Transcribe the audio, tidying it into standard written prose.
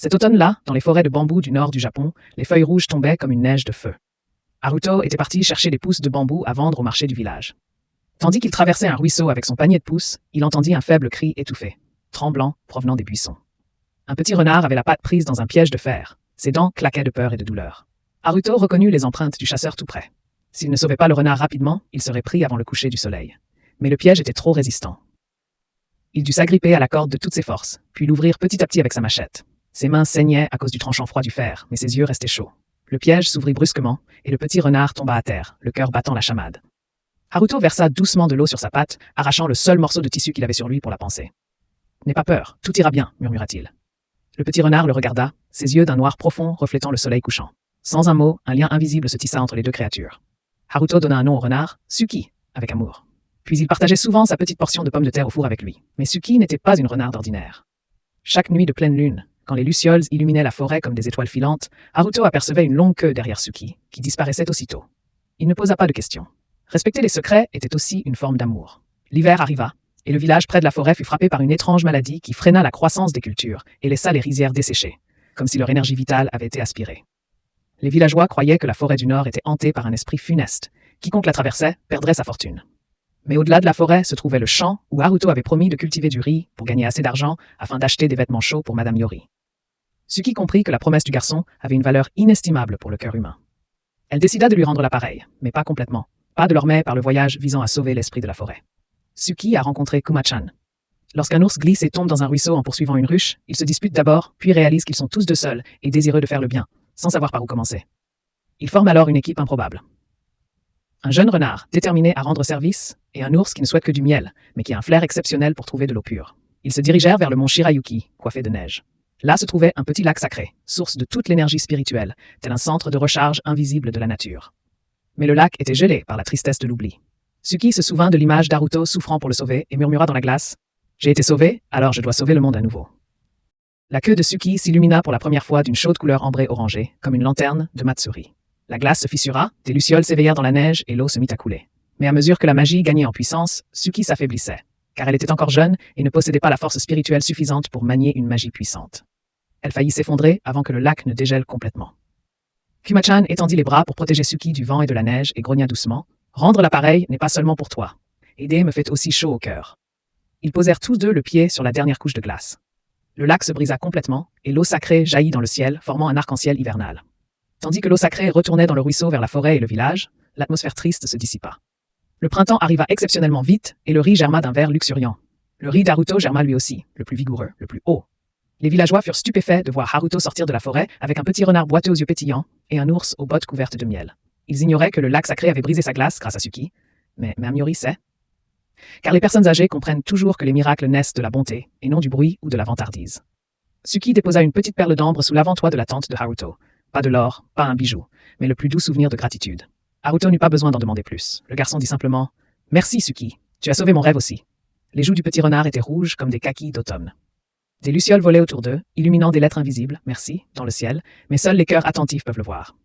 Cet automne-là, dans les forêts de bambou du nord du Japon, les feuilles rouges tombaient comme une neige de feu. Haruto était parti chercher des pousses de bambou à vendre au marché du village. Tandis qu'il traversait un ruisseau avec son panier de pousses, il entendit un faible cri étouffé, tremblant, provenant des buissons. Un petit renard avait la patte prise dans un piège de fer. Ses dents claquaient de peur et de douleur. Haruto reconnut les empreintes du chasseur tout près. S'il ne sauvait pas le renard rapidement, il serait pris avant le coucher du soleil. Mais le piège était trop résistant. Il dut s'agripper à la corde de toutes ses forces, puis l'ouvrir petit à petit avec sa machette. Ses mains saignaient à cause du tranchant froid du fer, mais ses yeux restaient chauds. Le piège s'ouvrit brusquement, et le petit renard tomba à terre, le cœur battant la chamade. Haruto versa doucement de l'eau sur sa patte, arrachant le seul morceau de tissu qu'il avait sur lui pour la panser. « N'aie pas peur, tout ira bien, » murmura-t-il. Le petit renard le regarda, ses yeux d'un noir profond reflétant le soleil couchant. Sans un mot, un lien invisible se tissa entre les deux créatures. Haruto donna un nom au renard, Suki, avec amour. Puis il partageait souvent sa petite portion de pommes de terre au four avec lui. Mais Suki n'était pas une renarde ordinaire. Chaque nuit de pleine lune, quand les lucioles illuminaient la forêt comme des étoiles filantes, Haruto apercevait une longue queue derrière Suki, qui disparaissait aussitôt. Il ne posa pas de questions. Respecter les secrets était aussi une forme d'amour. L'hiver arriva, et le village près de la forêt fut frappé par une étrange maladie qui freina la croissance des cultures et laissa les rizières desséchées, comme si leur énergie vitale avait été aspirée. Les villageois croyaient que la forêt du Nord était hantée par un esprit funeste. Quiconque la traversait perdrait sa fortune. Mais au-delà de la forêt se trouvait le champ où Haruto avait promis de cultiver du riz pour gagner assez d'argent afin d'acheter des vêtements chauds pour Madame Yori. Suki comprit que la promesse du garçon avait une valeur inestimable pour le cœur humain. Elle décida de lui rendre l'appareil, mais pas complètement, pas de l'ormais par le voyage visant à sauver l'esprit de la forêt. Suki a rencontré Kuma-chan. Lorsqu'un ours glisse et tombe dans un ruisseau en poursuivant une ruche, ils se disputent d'abord, puis réalisent qu'ils sont tous deux seuls et désireux de faire le bien, sans savoir par où commencer. Ils forment alors une équipe improbable. Un jeune renard, déterminé à rendre service, et un ours qui ne souhaite que du miel, mais qui a un flair exceptionnel pour trouver de l'eau pure. Ils se dirigèrent vers le mont Shirayuki, coiffé de neige. Là se trouvait un petit lac sacré, source de toute l'énergie spirituelle, tel un centre de recharge invisible de la nature. Mais le lac était gelé par la tristesse de l'oubli. Suki se souvint de l'image d'Haruto souffrant pour le sauver et murmura dans la glace « J'ai été sauvé, alors je dois sauver le monde à nouveau. » La queue de Suki s'illumina pour la première fois d'une chaude couleur ambrée orangée, comme une lanterne de Matsuri. La glace se fissura, des lucioles s'éveillèrent dans la neige et l'eau se mit à couler. Mais à mesure que la magie gagnait en puissance, Suki s'affaiblissait, car elle était encore jeune et ne possédait pas la force spirituelle suffisante pour manier une magie puissante. Elle faillit s'effondrer avant que le lac ne dégèle complètement. Kuma-chan étendit les bras pour protéger Suki du vent et de la neige et grogna doucement « Rendre l'appareil n'est pas seulement pour toi. Aider me fait aussi chaud au cœur. » Ils posèrent tous deux le pied sur la dernière couche de glace. Le lac se brisa complètement et l'eau sacrée jaillit dans le ciel, formant un arc-en-ciel hivernal. Tandis que l'eau sacrée retournait dans le ruisseau vers la forêt et le village, l'atmosphère triste se dissipa. Le printemps arriva exceptionnellement vite et le riz germa d'un vert luxuriant. Le riz d'Haruto germa lui aussi, le plus vigoureux, le plus haut. Les villageois furent stupéfaits de voir Haruto sortir de la forêt avec un petit renard boiteux aux yeux pétillants et un ours aux bottes couvertes de miel. Ils ignoraient que le lac sacré avait brisé sa glace grâce à Suki, mais Mame Yori sait. Car les personnes âgées comprennent toujours que les miracles naissent de la bonté et non du bruit ou de la vantardise. Suki déposa une petite perle d'ambre sous l'avant-toit de la tente de Haruto. Pas de l'or, pas un bijou, mais le plus doux souvenir de gratitude. Haruto n'eut pas besoin d'en demander plus. Le garçon dit simplement « Merci Suki, tu as sauvé mon rêve aussi. » Les joues du petit renard étaient rouges comme des kakis d'automne. Des lucioles volaient autour d'eux, illuminant des lettres invisibles, merci, dans le ciel, mais seuls les cœurs attentifs peuvent le voir.